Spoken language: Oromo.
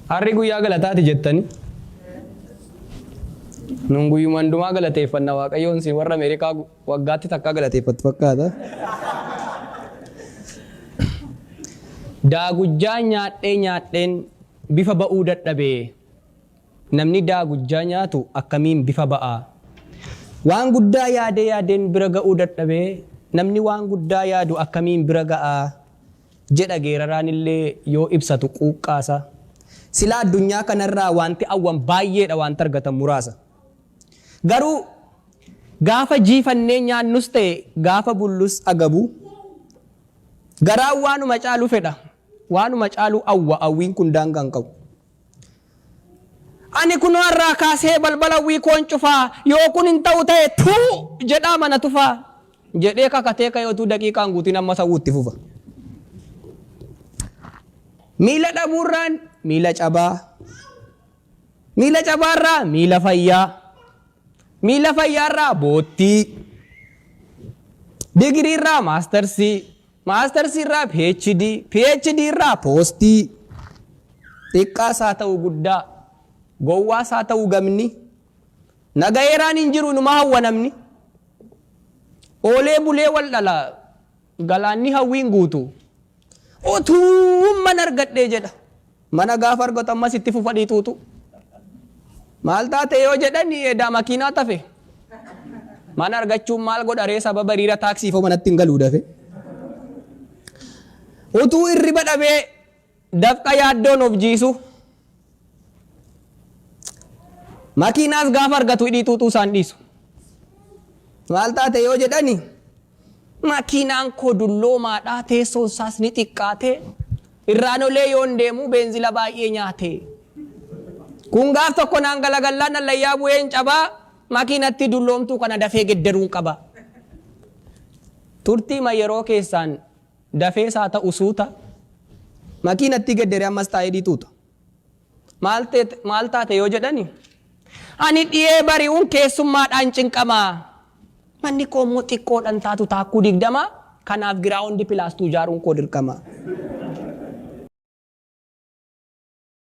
Harri guyyaa galataati jettani. Nun guyyumaan dhumaa galateeffanna Waaqayyoon sin warra Ameerikaa waggaatti takka galateeffatu fakkaata. Daagujjaa nyaadheen bifa ba'uu dadhabee namni daagujjaa nyaatu akkamiin bifa ba'aa? Waan guddaa yaadeen bira ga'uu dadhabee namni waan guddaa yaadu akkamiin bira ga'aa jedha geeraraan illee yoo ibsatu quuqqaasa. Silaa addunyaa kanarraa wanti awwan baay'eedha wanti argatan muraasa. Garuu gaafa jiifannee nyaannus ta'e gaafa bullus agabu garaan waanuma caalu fedha. Waanuma caalu awwiin kun daangaa hin qabu. Ani kunoo irraa kaasee balbala hawwii koon cufaa yoo kun hin ta'u ta'e tuu jedhaa mana tufaa jedhee kakatee kayootuu daqiiqaan guutiin amma sawuutti fufa. Miila dhabuurraan miila cabaa. Miila cabaarraa miila fayyaa. Miila fayyaarraa boottii. Digiriirraa maastarsii. Maastarsiirraa PhD irraa poostii. Xiqqaas haa ta'u guddaa. Gowwaas haa ta'u gamni. Nagayeeraan hin jiru numa hawwa namni. Oolee bulee wal dhala. Galaanni hawwiin guutu. Otuu mana argadhee jedha. Mana gaafa argatu ammas itti fufa dhiituutu. Maal taate yoo jedhan edaa makiinaa tafe. Mana argachuun maal godharee sababa hiriira taaksii foo manatti hin galuu dafe. Utuu hirriba dhabee dafqa yaaddoon of jiisu. Makiinaas gaafa argatu hidhiituutu isaan dhiisu. Maal taate yoo jedhani makiinaan koo dulloomaadhaa teessoon isaas ni xiqqaate irraan olee yoon deemu beenzila baay'ee nyaate. Kun gaaf tokko naan galagallaan allayyaa bu'een cabaa makiinatti dulloomtuu kana dafee gedderuun qaba. Turtii yeroo keessaan dafee saa ta'u suuta makiinatti gedderee ammas taa'ee dhiituuta. Maal taate yoo jedhani ani dhiyee bari'uun keessummaadhaan cinqamaa. Manni koo immoo xiqqoodhaan taatu taakkuu 20 kanaaf giraawundi pilaastuu ijaaruun koo dirqama.